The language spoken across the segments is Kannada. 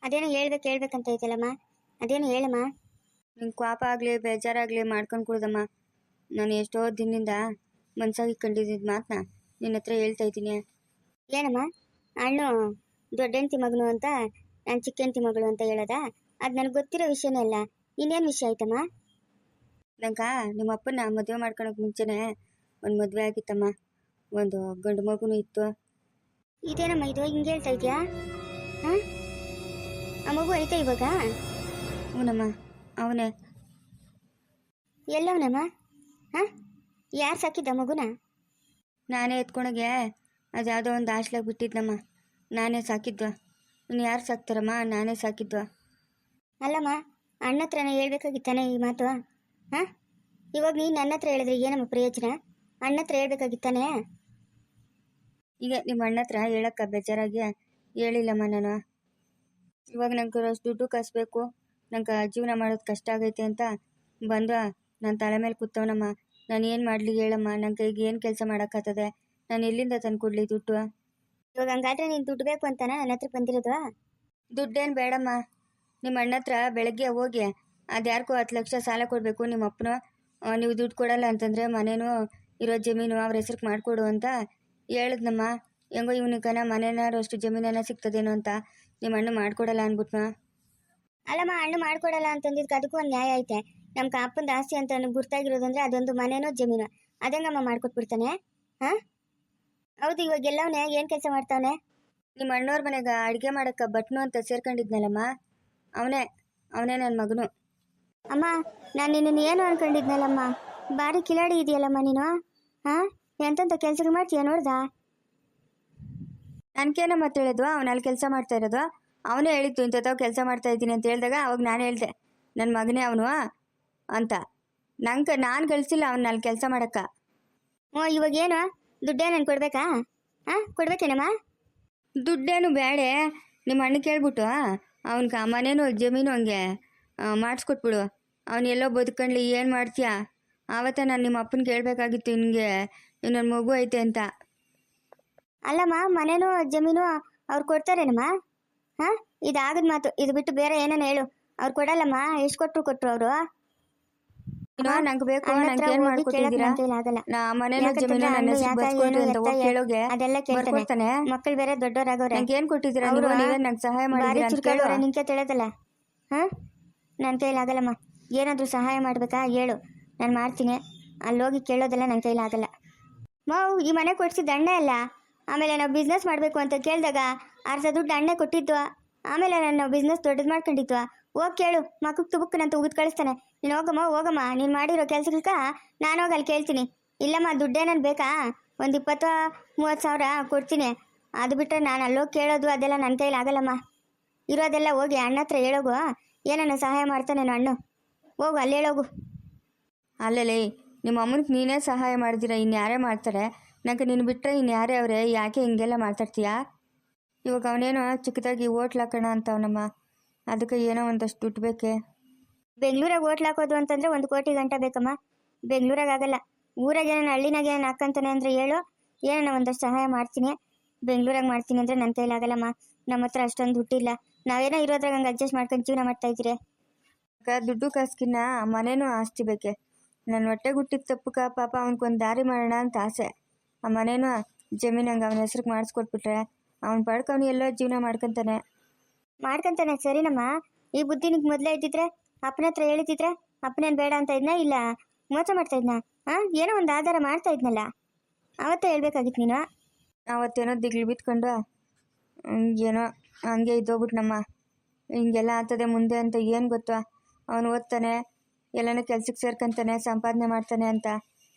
ಅದೇನೋ ಹೇಳ್ಬೇಕಂತ ಐತಲ್ಲಮ್ಮ, ಅದೇನೋ ಹೇಳಮ್ಮ. ನಿಂಗೆ ಕೋಪ ಆಗಲಿ ಬೇಜಾರಾಗಲಿ ಮಾಡ್ಕೊಂಡು ಕುಡ್ದಮ್ಮ. ನಾನು ಎಷ್ಟೋ ದಿನದಿಂದ ಮನ್ಸಾಗಿ ಕಂಡಿದ್ದ ಮಾತನ್ನ ನಿನ್ನ ಹತ್ರ ಹೇಳ್ತಾ ಇದ್ದೀನಿ. ಏನಮ್ಮ, ಹಣ್ಣು ದೊಡ್ಡ ಹೆಂಡತಿ ಮಗನು ಅಂತ ನಾನು ಚಿಕ್ಕ ಹೆಂಡತಿ ಮಗಳು ಅಂತ ಹೇಳೋದ? ಅದು ನನಗೆ ಗೊತ್ತಿರೋ ವಿಷಯನೇ ಅಲ್ಲ, ಇನ್ನೇನು ವಿಷಯ ಆಯ್ತಮ್ಮ? ನಂಗೆ ನಿಮ್ಮ ಅಪ್ಪನ ಮದುವೆ ಮಾಡ್ಕೊಳಕ್ಕೆ ಮುಂಚೆನೇ ಒಂದು ಮದುವೆ ಆಗಿತ್ತಮ್ಮ, ಒಂದು ಗಂಡು ಮಗುನೂ ಇತ್ತು. ಇದೇನಮ್ಮ ಇದು ಹಿಂಗೆ ಹೇಳ್ತಾ ಇದೆಯಾ? ಹಾಂ, ಆ ಮಗು ಐತೆ ಇವಾಗ? ಹ್ಞೂನಮ್ಮ, ಅವನೇ. ಎಲ್ಲವನಮ್ಮ? ಹಾಂ, ಯಾರು ಸಾಕಿದ್ದ ಮಗುನ? ನಾನೇ ಎತ್ಕೊಳಗೆ ಅದು ಯಾವುದೋ ಒಂದು ಹಾಸ್ಲಾಗ ಬಿಟ್ಟಿದ್ನಮ್ಮ, ನಾನೇ ಸಾಕಿದ್ವ. ಇನ್ನು ಯಾರು ಸಾಕ್ತಾರಮ್ಮ, ನಾನೇ ಸಾಕಿದ್ವ. ಅಲ್ಲಮ್ಮ, ಅಣ್ಣ ಹತ್ರನೇ ಹೇಳ್ಬೇಕಾಗಿತ್ತಾನೆ ಈ ಮಾತು? ಹಾಂ, ಇವಾಗ ನೀನು ನನ್ನ ಹತ್ರ ಹೇಳಿದ್ರೆ ಏನಮ್ಮ ಪ್ರಯೋಜನ? ಅಣ್ಣ ಹತ್ರ ಹೇಳ್ಬೇಕಾಗಿತ್ತಾನೆ. ಈಗ ನಿಮ್ಮ ಅಣ್ಣ ಹತ್ರ ಹೇಳಕ್ಕ ಬೇಜಾರಾಗಿ ಹೇಳಿಲ್ಲಮ್ಮ ನಾನು. ಇವಾಗ ನಂಗೆ ಅಷ್ಟು ದುಡ್ಡು ಕಸ್ಬೇಕು, ನಂಗೆ ಜೀವನ ಮಾಡೋದು ಕಷ್ಟ ಆಗೈತೆ ಅಂತ ಬಂದು ನನ್ನ ತಲೆ ಮೇಲೆ ಕೂತವನಮ್ಮ. ನಾನು ಏನು ಮಾಡಲಿ ಹೇಳಮ್ಮ, ನನ್ನ ಕೈಗೆ ಏನು ಕೆಲಸ ಮಾಡೋಕ್ಕಾಗ್ತದೆ? ನಾನು ಎಲ್ಲಿಂದ ತಂದು ಕೊಡಲಿ ದುಡ್ಡು? ಇವಾಗ ಹಂಗಾದ್ರೆ ನೀನು ದುಡ್ಡು ಬೇಕು ಅಂತಾನ ನನ್ನ ಹತ್ರ ಬಂದಿರೋದು? ದುಡ್ಡೇನು ಬೇಡಮ್ಮ, ನಿಮ್ಮ ಅಣ್ಣ ಹತ್ರ ಬೆಳಗ್ಗೆ ಹೋಗಿ ಅದು ಯಾರಿಗೂ 10 ಲಕ್ಷ ಸಾಲ ಕೊಡಬೇಕು ನಿಮ್ಮ ಅಪ್ಪನು. ನೀವು ದುಡ್ಡು ಕೊಡಲ್ಲ ಅಂತಂದರೆ ಮನೇನೂ ಇರೋ ಜಮೀನು ಅವ್ರ ಹೆಸ್ರಿಗೆ ಮಾಡಿಕೊಡು ಅಂತ ಹೇಳಿದ್ನಮ್ಮ. ಹೆಂಗೋ ಇವನಿಗನ ಮನೆನಾರು ಅಷ್ಟು ಜಮೀನನ್ನ ಸಿಗ್ತದೇನೋ ಅಂತ ನಿಮ್ಮ ಅಣ್ಣ ಮಾಡ್ಕೊಡಲ್ಲ ಅಂದ್ಬಿಟ್ನ. ಅಲ್ಲಮ್ಮ, ಹಣ್ಣು ಮಾಡ್ಕೊಡಲ್ಲ ಅಂತಂದಿದ್ಕೆ ಅದಕ್ಕೂ ಒಂದು ನ್ಯಾಯ ಐತೆ. ನಮ್ಮ ಅಪ್ಪನ ಆಸ್ತಿ ಅಂತ ನನಗೆ ಗುರ್ತಾಗಿರೋದಂದ್ರೆ ಅದೊಂದು ಮನೇನೋ ಜಮೀನು, ಅದಂಗಮ್ಮ ಮಾಡ್ಕೊಟ್ಬಿಡ್ತಾನೆ? ಹಾಂ, ಹೌದು. ಇವಾಗ ಎಲ್ಲವನೇ ಏನು ಕೆಲಸ ಮಾಡ್ತಾವನೆ? ನಿಮ್ಮ ಅಣ್ಣವ್ರ ಮನೆಗೆ ಅಡುಗೆ ಮಾಡೋಕ್ಕೆ ಬಟ್ನು ಅಂತ ಸೇರ್ಕೊಂಡಿದ್ನಲ್ಲಮ್ಮ, ಅವನೇ ನನ್ನ ಮಗನು. ಅಮ್ಮ, ನಾನು ನಿನ್ನನ್ನು ಏನು ಅನ್ಕೊಂಡಿದ್ನಲ್ಲಮ್ಮ, ಭಾರಿ ಕಿಲಾಡಿ ಇದೆಯಲ್ಲಮ್ಮ ನೀನು. ಹಾಂ, ಎಂತೆಂಥ ಕೆಲಸಗಳು ಮಾಡ್ತೀಯ ನೋಡ್ದ? ನನಗೇನಮ್ಮ ಹೇಳಿದ್ವಾ? ಅವನು ಅಲ್ಲಿ ಕೆಲಸ ಮಾಡ್ತಾ ಇರೋದು ಅವನೇ ಹೇಳಿತ್ತು, ಇಂಥವು ಕೆಲಸ ಮಾಡ್ತಾ ಇದ್ದೀನಿ ಅಂತ ಹೇಳಿದಾಗ ಅವಾಗ ನಾನು ಹೇಳಿದೆ ನನ್ನ ಮಗನೇ ಅವನು ಅಂತ. ನಾನು ಕಳಿಸಿಲ್ಲ ಅವನ್ನ ಅಲ್ಲಿ ಕೆಲಸ ಮಾಡೋಕ್ಕ. ಹ್ಞೂ, ಇವಾಗೇನು ದುಡ್ಡೇನು ಕೊಡ್ಬೇಕಾ? ಹಾಂ, ಕೊಡ್ಬೇಕೇನಮ್ಮ? ದುಡ್ಡೇನು ಬೇಡೆ, ನಿಮ್ಮ ಅಣ್ಣ ಕೇಳ್ಬಿಟ್ಟು ಅವನ್ಗೆ ಮನೇನು ಜಮೀನು ಹಂಗೆ ಮಾಡಿಸ್ಕೊಟ್ಬಿಡು. ಅವನು ಎಲ್ಲೋ ಬದುಕಂಡ್ಲಿ ಏನು ಮಾಡ್ತೀಯಾ? ಆವತ್ತ ನಾನು ನಿಮ್ಮ ಅಪ್ಪನ ಕೇಳಬೇಕಾಗಿತ್ತು ನಿನಗೆ ಇನ್ನೊಂದು ಮಗು ಐತೆ ಅಂತ. ಅಲ್ಲಮ್ಮ, ಮನೇನು ಜಮೀನು ಅವ್ರು ಕೊಡ್ತಾರೇನಮ್ಮ? ಹಾಂ, ಇದಾಗದ ಮಾತು. ಇದು ಬಿಟ್ಟು ಬೇರೆ ಏನೇನು ಹೇಳು. ಅವ್ರು ಕೊಡಲ್ಲಮ್ಮ, ಎಷ್ಟು ಕೊಟ್ಟರು ಅವರು? ನಂಗೆ ಬೇಕು, ನಂಗೆ ಏನು ಮಾಡ್ಕೊಟ್ಟಿದ್ದೀರಾ? ಮನೇನು ಜಮೀನು ನನ್ನ ಹೆಸರಿಗೆ ಬರ್ಸ್ಕೊಟ್ರಿ ಅಂತ ಹೋಗಿ ಕೇಳೋಗೆ ಬರ್ಕೊಡ್ತಾನೆ. ಮಕ್ಕಳು ಬೇರೆ ದೊಡ್ಡವರಾಗವ್ರೆ. ನಂಗೆ ಏನು ಕೊಟ್ಟಿದ್ದೀರಾ? ನೀವೇ ನಂಗೆ ಸಹಾಯ ಮಾಡಿದ್ದೀರಾ? ನಿಂಕೆ ತಿಳಿಯೋದಲ್ಲ. ಹಾಂ, ನನ್ನ ಕೈಲಾಗಲ್ಲಮ್ಮ. ಏನಾದರೂ ಸಹಾಯ ಮಾಡಬೇಕಾ ಹೇಳು, ನಾನು ಮಾಡ್ತೀನಿ. ಅಲ್ಲೋಗಿ ಕೇಳೋದೆಲ್ಲ ನನ್ನ ಕೈಲಾಗಲ್ಲ. ಮಾವು, ಈ ಮನೆ ಕೊಡ್ಸಿದ್ದು ಅಣ್ಣ ಅಲ್ಲ. ಆಮೇಲೆ ನಾವು ಬಿಸ್ನೆಸ್ ಮಾಡಬೇಕು ಅಂತ ಕೇಳಿದಾಗ ಅರ್ಧ ದುಡ್ಡು ಅಣ್ಣೆ ಕೊಟ್ಟಿದ್ವಾ. ಆಮೇಲೆ ನಾವು ಬಿಸ್ನೆಸ್ ದೊಡ್ಡದು ಮಾಡ್ಕೊಂಡಿದ್ವಾ. ಹೋಗಿ ಕೇಳು, ಮಕ್ಕಳು ತುಬುಕ್ಕನಂತ ಉಗಿದು ಕಳಿಸ್ತಾನೆ. ನೀನು ಹೋಗಮ್ಮ, ನೀನು ಮಾಡಿರೋ ಕೆಲ್ಸಕ್ಕೆ ನಾನು ಹೋಗಿ ಅಲ್ಲಿ ಕೇಳ್ತೀನಿ. ಇಲ್ಲಮ್ಮ, ದುಡ್ಡೇನನ್ನು ಬೇಕಾ? ಒಂದು 20-30 ಸಾವಿರ ಕೊಡ್ತೀನಿ. ಅದು ಬಿಟ್ಟರೆ ನಾನು ಅಲ್ಲೋಗಿ ಕೇಳೋದು ಅದೆಲ್ಲ ನನ್ನ ಕೈಲಿ ಆಗಲ್ಲಮ್ಮ. ಇರೋದೆಲ್ಲ ಹೋಗಿ ಅಣ್ಣ ಹತ್ರ ಹೇಳೋಗು, ಏನನ್ನ ಸಹಾಯ ಮಾಡ್ತಾನೇನೋ ಅಣ್ಣ. ಹೋಗು, ಅಲ್ಲಿ ಹೇಳೋಗು. ಅಲ್ಲೇ ನಿಮ್ಮ ಅಮ್ಮನಿಗೆ ನೀನೇ ಸಹಾಯ ಮಾಡಿದಿರ, ಇನ್ಯಾರೇ ಮಾಡ್ತಾರೆ? ನಂಗೆ ನೀನು ಬಿಟ್ಟರೆ ಇನ್ಯಾರೇ ಅವರೇ? ಯಾಕೆ ಹಿಂಗೆಲ್ಲ ಮಾತಾಡ್ತೀಯಾ? ಇವಾಗ ಅವನೇನೋ ಚಿಕ್ಕದಾಗಿ ಹೋಟ್ಲ್ ಹಾಕೋಣ ಅಂತವನಮ್ಮ, ಅದಕ್ಕೆ ಏನೋ ಒಂದಷ್ಟು ದುಡ್ಡು ಬೇಕೆ. ಬೆಂಗಳೂರಾಗ ಹೋಟ್ಲ್ ಹಾಕೋದು ಅಂತಂದರೆ 1 ಕೋಟಿ ಗಂಟ ಬೇಕಮ್ಮ. ಬೆಂಗಳೂರಾಗ ಆಗಲ್ಲ. ಊರಾಗ ಏನೋ ಹಳ್ಳಿನಾಗ ಏನು ಹಾಕಂತಾನೆ ಅಂದರೆ ಹೇಳು, ಏನೋ ಒಂದಷ್ಟು ಸಹಾಯ ಮಾಡ್ತೀನಿ. ಬೆಂಗಳೂರಾಗ ಮಾಡ್ತೀನಿ ಅಂದರೆ ನನ್ನ ಕೈಲಾಗಲ್ಲಮ್ಮ. ನಮ್ಮ ಹತ್ರ ಅಷ್ಟೊಂದು ದುಡ್ಡಿಲ್ಲ. ನಾವೇನೋ ಇರೋದ್ರಾಗ ಹಂಗೆ ಅಡ್ಜಸ್ಟ್ ಮಾಡ್ಕೊಂಡು ಜೀವನ ಮಾಡ್ತಾ ಇದ್ದೀರಿ. ದುಡ್ಡು ಕಾಸ್ಕಿನ್ನ ಮನೇನೂ ಆಸ್ತಿ ಬೇಕೆ. ನನ್ನ ಹೊಟ್ಟೆ ಹುಟ್ಟಿದ ತಪ್ಪಕ ಪಾಪ ಅವನಿಗೊಂದು ದಾರಿ ಮಾಡೋಣ ಅಂತ ಆಸೆ. ಆ ಮನೇನೂ ಜಮೀನು ಹಂಗೆ ಅವನ ಹೆಸ್ರಿಗೆ ಮಾಡಿಸ್ಕೊಟ್ಬಿಟ್ರೆ ಅವ್ನು ಪಡ್ಕೊಂಡು ಎಲ್ಲೋ ಜೀವನ ಮಾಡ್ಕೊಂತಾನೆ. ಸರಿನಮ್ಮ, ಈ ಬುದ್ಧಿ ನಿಂಗೆ ಮೊದಲೇ ಇದ್ದಿದ್ರೆ ಅಪ್ಪನ ಹತ್ರ ಹೇಳಿದ್ರೆ ಅಪ್ಪನೇನು ಬೇಡ ಅಂತ ಇದ್ನಾ? ಇಲ್ಲ ಮೋಸ ಮಾಡ್ತಾ ಇದ್ನಾ? ಹಾಂ, ಏನೋ ಒಂದು ಆಧಾರ ಮಾಡ್ತಾ ಇದ್ನಲ್ಲ, ಅವತ್ತೇ ಹೇಳ್ಬೇಕಾಗಿತ್ತು ನೀನು. ಅವತ್ತೇನೋ ದಿಗ್ಲು ಬಿತ್ಕೊಂಡು ಏನೋ ಹಂಗೆ ಇದ್ದೋಗ್ಬಿಟ್ನಮ್ಮ. ಹಿಂಗೆಲ್ಲ ಆಗ್ತದೆ ಮುಂದೆ ಅಂತ ಏನು ಗೊತ್ತಾ? ಅವನು ಓದ್ತಾನೆ, ಎಲ್ಲನೂ ಕೆಲ್ಸಕ್ಕೆ ಸೇರ್ಕೊಂತಾನೆ, ಸಂಪಾದನೆ ಮಾಡ್ತಾನೆ ಅಂತ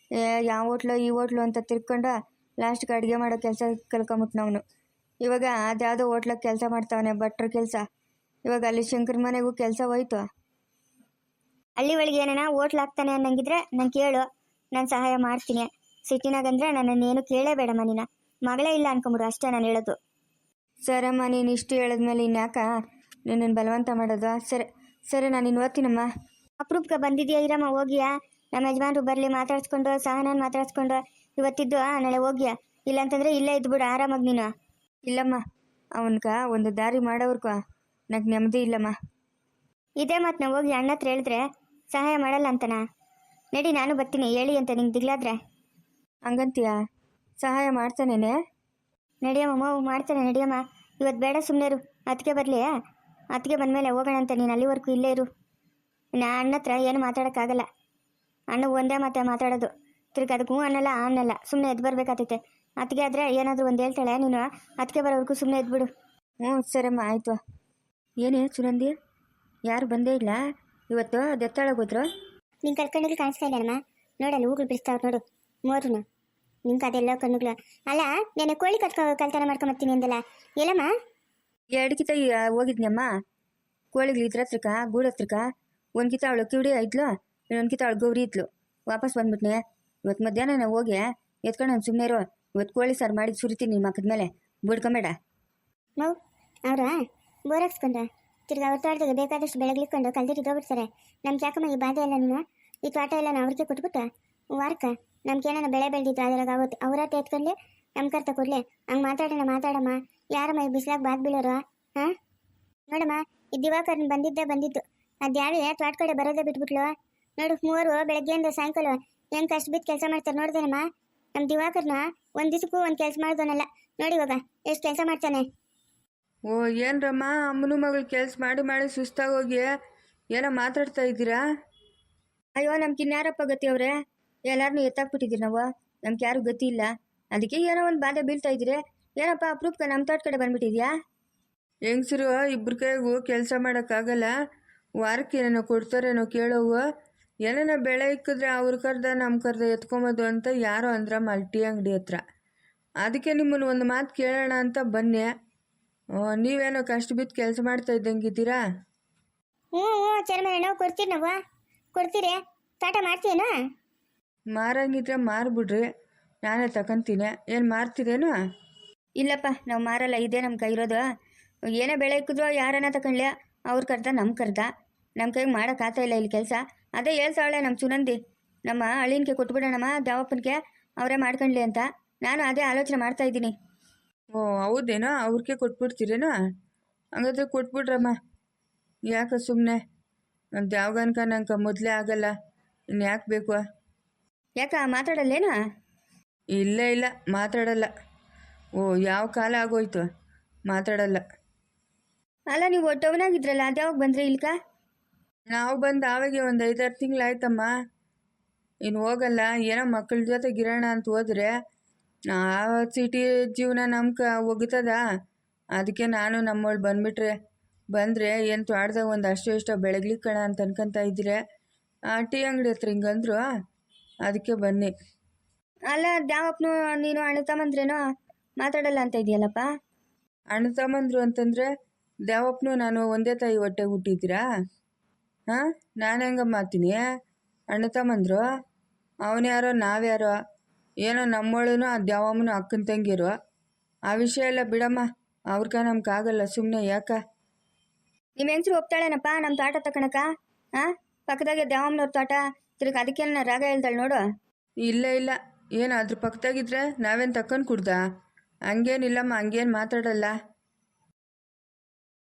ಯಾವ ಹೋಟ್ಲು ಈ ಹೋಟ್ಲು ಅಂತ ತಿರ್ಕೊಂಡು ಲಾಸ್ಟ್ಗೆ ಅಡುಗೆ ಮಾಡೋ ಕೆಲಸ ಕಲ್ಕೊಂಬಿಟ್ನವನು. ಇವಾಗ ಅದ್ಯಾವುದೋ ಹೋಟ್ಲಾಗ ಕೆಲಸ ಮಾಡ್ತಾವನೆ, ಭಟ್ರ ಕೆಲಸ. ಇವಾಗ ಅಲ್ಲಿ ಶಂಕರ ಮನೆಗೂ ಕೆಲಸ ಹೋಯ್ತು. ಹಳ್ಳಿ ಒಳಗೆ ಏನೇನ ಹೋಟ್ಲ್ ಹಾಕ್ತಾನೆ ಅನ್ನಂಗಿದ್ರೆ ನಂಗೆ ಕೇಳು, ನಾನು ಸಹಾಯ ಮಾಡ್ತೀನಿ. ಸಿಟಿನಾಗಂದ್ರೆ ನನ್ನನ್ನೇನು ಕೇಳೇಬೇಡಮ್ಮ. ನಿನ್ನ ಮಗಳೇ ಇಲ್ಲ ಅನ್ಕೊಂಬಿಡು, ಅಷ್ಟೇ ನಾನು ಹೇಳೋದು. ಸರಮ್ಮ, ನೀನು ಇಷ್ಟು ಹೇಳಿದ್ಮೇಲೆ ಇನ್ಯಾಕ ನಿನ್ನನ್ನು ಬಲವಂತ ಮಾಡೋದು? ಸರಿ ನಾನು ಇನ್ನು ಓದ್ತೀನಮ್ಮ. ಅಪ್ರೂಪಕ್ಕೆ ಬಂದಿದ್ಯಾ? ಇರಮ್ಮ, ಹೋಗಿಯಾ? ನಮ್ಮ ಯಜಮಾನ್ರು ಬರಲಿ, ಮಾತಾಡ್ಸ್ಕೊಂಡು ಸಹನಾನ್ ಮಾತಾಡ್ಸ್ಕೊಂಡು ಇವತ್ತಿದ್ದು ನಾಳೆ ಹೋಗಿಯಾ? ಇಲ್ಲಾಂತಂದ್ರೆ ಇಲ್ಲೇ ಇದ್ಬಿಡು ಆರಾಮಾಗಿ ನೀನು. ಇಲ್ಲಮ್ಮ, ಅವನ್ಗ ಒಂದು ದಾರಿ ಮಾಡೋರ್ಗ ನಂಗೆ ನೆಮ್ಮದಿ ಇಲ್ಲಮ್ಮ. ಇದೇ ಮಾತನ್ನ ಹೋಗಿ ಅಣ್ಣ ಹತ್ರ ಹೇಳಿದ್ರೆ ಸಹಾಯ ಮಾಡಲ್ಲ ಅಂತನಾ? ನಡಿ, ನಾನು ಬರ್ತೀನಿ ಹೇಳಿ ಅಂತ ನಿಂಗೆ ದಿಗ್ಲಾದ್ರೆ. ಹಂಗಂತೀಯ? ಸಹಾಯ ಮಾಡ್ತಾನೇನೆ? ನಡಿಯಮ್ಮ ಮಾವು, ಮಾಡ್ತಾನೆ ನಡಿಯಮ್ಮ. ಇವತ್ತು ಬೇಡ, ಸುಮ್ಮನೆ ಅದಕ್ಕೆ ಬರಲಿ. ಅದಕ್ಕೆ ಬಂದಮೇಲೆ ಹೋಗೋಣ ಅಂತ. ನೀನು ಅಲ್ಲಿವರೆಗೂ ಇಲ್ಲೇ ಇರು. ಅಣ್ಣ ಹತ್ರ ಏನು ಮಾತಾಡೋಕ್ಕಾಗಲ್ಲ. ಅಣ್ಣ ಒಂದೇ ಮಾತೆ ಮಾತಾಡೋದು. ತಿರ್ಗಿ ಅದಕ್ಕೆ ಹ್ಞೂ ಅನ್ನಲ್ಲ ಅನ್ನಲ್ಲ, ಸುಮ್ಮನೆ ಎದ್ದು ಬರಬೇಕಾಗ್ತೈತೆ. ಅದಕ್ಕೆ ಆದರೆ ಏನಾದರೂ ಒಂದು ಹೇಳ್ತಾಳೆ, ನೀನು ಅದಕ್ಕೆ ಬರೋವರೆಗೂ ಸುಮ್ಮನೆ ಎದ್ಬಿಡು. ಹ್ಞೂ ಸರಮ್ಮ, ಆಯಿತು. ಏನೇ ಸುನಂದಿ, ಯಾರು ಬಂದೇ ಇಲ್ಲ ಇವತ್ತು? ದೆತ್ತಾಳಗೋದ್ರು? ನಿಂಗೆ ಕಣ್ಣಿಗೆ ಕಾಣಿಸ್ತಾ ಇಲ್ಲಮ್ಮ? ನೋಡಲ್ಲ, ಹೂಗಳು ಬಿಡಿಸ್ತಾವ್ರು ನೋಡು ಮೂರು. ನಿಂಗೆ ಅದೆಲ್ಲ ಕಣ್ಣುಗಳು ಅಲ್ಲ. ನಾನು ಕೋಳಿ ಕಲ್ತನ ಮಾಡ್ಕೊಂಬರ್ತೀನಿ ಅಂದಲ್ಲ, ಎಲ್ಲಮ್ಮ? ಎರಡ್ಕಿತ ಹೋಗಿದ್ನಮ್ಮ ಕೋಳಿಗಳು ಇದ್ರ ಹತ್ರಕ್ಕ, ಗೂಡು ಹತ್ರಕ್ಕ. ಒಂದು ಕಿತ ಅವಳು ಕಿವಿಡಿ ಇದ್ಲು, ಇನ್ನೊಂದು ಕಿತ ಅವಳು ಗೌರಿ ಇದ್ಲು. ವಾಪಸ್ ಬಂದ್ಬಿಟ್ನೆ. ಇವತ್ತು ಮಧ್ಯಾಹ್ನ ನಾವು ಹೋಗಿ ಎತ್ಕೊಂಡು ನಾನು ಸುಮ್ಮನೆ ಇರೋ. ಇವತ್ತು ಕೋಳಿ ಸಾರು ಮಾಡಿ ಸುರಿತೀನಿ ನಿಮ್ಮ ಮಕ್ಕದ ಮೇಲೆ, ಬಿಡ್ಕೊಂಬೇಡ. ಮೌ ಅವ್ರ ಬೋರ್ ಹಾಕ್ಸ್ಕೊಂಡ್ರ ತಿರ್ಗಿ ಅವ್ರ ತೋಟದಾಗ ಬೇಕಾದಷ್ಟು ಬೆಳಗ್ಲಿಕ್ಕೊಂಡು ಕಲ್ದಿಟ್ಟು ಹೋಗ್ಬಿಡ್ತಾರೆ. ನಮ್ಗೆ ಯಾಕಮ್ಮ ಈ ಬಾಧೆ ಎಲ್ಲ? ನೀನು ಈ ತೋಟ ಎಲ್ಲ ನಾವು ಅವ್ರಿಗೆ ಕೊಟ್ಬಿಟ್ಟು ವಾರಕ್ಕೆ ನಮ್ಗೆ ಏನಾರ ಬೆಳೆ ಬೆಳೆದಿತ್ತು ಅದ್ರಾಗ ಅವತ್ತು ಅವ್ರತ್ತೆ ಎತ್ಕೊಂಡು ನಮ್ಮ ಕರ್ತ ಕೊಡ್ಲಿ. ಹಂಗೆ ಮಾತಾಡಮ್ಮ. ಯಾರಮ್ಮ ಈ ಬಿಸಿಲಾಗ ಬಾದ್ ಬೀಳೋರು? ಹಾಂ ನೋಡಮ್ಮ, ಈ ದಿವಾಕರ್ನ ಬಂದಿದ್ದು ಅದು ಯಾರು ತೋಟ ಕಡೆ ಬರೋದೇ ಬಿಟ್ಬಿಟ್ಲು ನೋಡು. ಮೂವರು ಬೆಳಗ್ಗೆಯಿಂದ ಸಾಯಂಕಾಲ ಹೆಂಗೆ ಕಷ್ಟ ಬಿದ್ದು ಕೆಲಸ ಮಾಡ್ತಾರೆ ನೋಡ್ದೇನಮ್ಮ. ನಮ್ಮ ದಿವಾಕರ್ನ ಒಂದು ದಿವಸಕ್ಕೂ ಒಂದು ಕೆಲಸ ಮಾಡ್ದೋನಲ್ಲ ನೋಡಿ. ಇವಾಗ ಎಷ್ಟು ಕೆಲಸ ಮಾಡ್ತಾನೆ. ಓ ಏನ್ರಮ್ಮ, ಅಮ್ಮನ ಮಗಳು ಕೆಲಸ ಮಾಡಿ ಮಾಡಿ ಸುಸ್ತಾಗೋಗಿ ಏನೋ ಮಾತಾಡ್ತಾ ಇದ್ದೀರಾ? ಅಯ್ಯೋ, ನಮ್ಗೆ ಇನ್ಯಾರಪ್ಪ ಗತಿ ಅವ್ರೆ? ಎಲ್ಲಾರನ್ನೂ ಎತ್ತಾಕ್ಬಿಟ್ಟಿದ್ದೀರಿ ನಾವು. ನಮ್ಗೆ ಯಾರು ಗತಿ ಇಲ್ಲ. ಅದಕ್ಕೆ ಏನೋ ಒಂದು ಬಾಧೆ ಬೀಳ್ತಾ ಇದ್ದೀರಿ. ಏನಪ್ಪ ಅಪ್ರೂಪ್ಕ ನಮ್ಮ ತೋಟ ಕಡೆ ಬಂದ್ಬಿಟ್ಟಿದ್ಯಾ? ಹೆಂಗಸರು ಇಬ್ಬರ ಕೈಗೂ ಕೆಲಸ ಮಾಡೋಕ್ಕಾಗಲ್ಲ. ವಾರಕ್ಕೆ ಏನೇನೋ ಕೊಡ್ತಾರೇನೋ ಕೇಳೋವು. ಏನೇನೋ ಬೆಳೆ ಇಕ್ಕಿದ್ರೆ ಅವ್ರ ಕರ್ದ ನಮ್ಮ ಕರ್ದ ಎತ್ಕೊಂಬೋದು ಅಂತ ಯಾರೋ ಅಂದ್ರಮ್ಮ ಅಲ್ಲಿ ಟೀ ಅಂಗಡಿ ಹತ್ರ. ಅದಕ್ಕೆ ನಿಮ್ಮನ್ನು ಒಂದು ಮಾತು ಕೇಳೋಣ ಅಂತ ಬನ್ನಿ. ನೀವೇನೋ ಕಷ್ಟ ಬಿದ್ದು ಕೆಲಸ ಮಾಡ್ತಾ ಇದ್ದಂಗಿದ್ದೀರಾ? ಹ್ಞೂ ಚರ್ಮನ ನಾವು ಕೊಡ್ತೀರಿ. ನಾವು ಕೊಡ್ತೀರಿ, ತೋಟ ಮಾಡ್ತೀನ? ಮಾರಂಗಿದ್ರೆ ಮಾರ್ಬಿಡ್ರಿ, ನಾನೇ ತಗೊಂತೀನಿ. ಏನು ಮಾರ್ತೀರೇನು? ಇಲ್ಲಪ್ಪ, ನಾವು ಮಾರಲ್ಲ. ಇದೇ ನಮ್ಮ ಕೈ ಇರೋದು. ಏನೇ ಬೆಳೆ ಇಕ್ಕಿದ್ರೋ ಯಾರನ್ನ ತಗೊಂಡ್ಲೆ, ಅವ್ರ ಕರ್ದ ನಮ್ಮ ಕರ್ದ. ನಮ್ಮ ಕೈಗೆ ಮಾಡೋಕ್ಕಾಗ್ತಾ ಇಲ್ಲ ಇಲ್ಲಿ ಕೆಲಸ. ಅದೇ ಹೇಳ್ತಾವಳೆ ನಮ್ಮ ಸುನಂದಿ, ನಮ್ಮ ಅಳಿನ್ಗೆ ಕೊಟ್ಬಿಡೋಣಮ್ಮ ದೇವಪ್ಪನಿಗೆ, ಅವರೇ ಮಾಡ್ಕೊಂಡ್ಲಿ ಅಂತ. ನಾನು ಅದೇ ಆಲೋಚನೆ ಮಾಡ್ತಾ ಇದ್ದೀನಿ. ಓ ಹೌದೇನೋ, ಅವ್ರಿಗೆ ಕೊಟ್ಬಿಡ್ತೀರೇನೋ? ಹಂಗಾದ್ರೆ ಕೊಟ್ಬಿಡ್ರಮ್ಮ. ಯಾಕೆ ಸುಮ್ಮನೆ ಒಂದು ಯಾವಾಗನ್ಕ ನಂಗೆ ಮೊದಲೇ ಆಗಲ್ಲ, ಇನ್ನು ಯಾಕೆ ಬೇಕು? ಯಾಕ ಮಾತಾಡಲ್ಲೇನಾ? ಇಲ್ಲ ಮಾತಾಡಲ್ಲ. ಓ ಯಾವ ಕಾಲ ಆಗೋಯ್ತು, ಮಾತಾಡಲ್ಲ. ಅಲ್ಲ, ನೀವು ಒಟ್ಟವನಾಗಿದ್ರಲ್ಲ, ಅದ್ಯಾವಾಗ ಬಂದ್ರೆ ಇಲ್ಕ? ನಾವು ಬಂದು ಆವಾಗೆ ಒಂದು 5-6 ತಿಂಗಳಾಯ್ತಮ್ಮ. ಇನ್ನು ಹೋಗಲ್ಲ. ಏನೋ ಮಕ್ಕಳ ಜೊತೆ ಗಿರೋಣ ಅಂತ ಹೋದ್ರೆ ಸಿಟಿ ಜೀವನ ನಮ್ಗೆ ಒಗ್ತದ. ಅದಕ್ಕೆ ನಾನು ನಮ್ಮವಳು ಬಂದರೆ ಏನು ತೋಟದಾಗ ಒಂದು ಅಷ್ಟೋ ಬೆಳಗ್ಲಿಕ್ಕಣ ಅಂತ ಅನ್ಕೊಂತ ಇದ್ರೆ ಟೀ ಅಂಗಡಿ ಹತ್ರ ಹಿಂಗಂದ್ರು. ಅದಕ್ಕೆ ಬನ್ನಿ. ಅಲ್ಲ, ದ್ಯಾವಪ್ಪನು ನೀನು ಅಣ್ಣ ತಮ್ಮಂದ್ರೇನೋ ಮಾತಾಡಲ್ಲ ಅಂತ ಇದೆಯಲ್ಲಪ್ಪ? ಅಣ್ಣ ತಮ್ಮಂದ್ರು ಅಂತಂದರೆ ದ್ಯಾವಪ್ಪನು ನಾನು ಒಂದೇ ತಾಯಿ ಹೊಟ್ಟೆ ಹುಟ್ಟಿದ್ದೀರಾ? ಹಾಂ, ನಾನು ಹೆಂಗಮ್ಮ ಮಾಡ್ತೀನಿ? ಅಣ್ಣ ತಮ್ಮಂದ್ರು ಅವನ್ಯಾರೋ ನಾವ್ಯಾರೋ. ಏನೋ ನಮ್ಮವಳು ಆ ದ್ಯಾವಮ್ಮನು ಅಕ್ಕನ ತಂಗಿರು. ಆ ವಿಷಯ ಎಲ್ಲ ಬಿಡಮ್ಮ, ಅವ್ರಕ ನಮ್ಗಾಗಲ್ಲ. ಸುಮ್ಮನೆ ಯಾಕ? ನಿಮ್ಮ ಹೆಂಗಸ್ರು ಒಪ್ತಾಳೇನಪ್ಪ ನಮ್ಮ ತೋಟ ತಕೊಳಕ? ಹಾಂ, ಪಕ್ಕದಾಗೆ ದ್ಯಾವಮ್ಮನವ್ರ ತೋಟ. ತಿರ್ಗಿ ಅದಕ್ಕೇನ ರಾಗ ಹೇಳ್ತಾಳೆ ನೋಡು. ಇಲ್ಲ ಏನು ಅದ್ರ ಪಕ್ಕದಾಗಿದ್ರೆ ನಾವೇನು ತಕೊಂಡು ಕುಡ್ದ? ಹಂಗೇನಿಲ್ಲಮ್ಮ, ಹಂಗೇನು ಮಾತಾಡಲ್ಲ.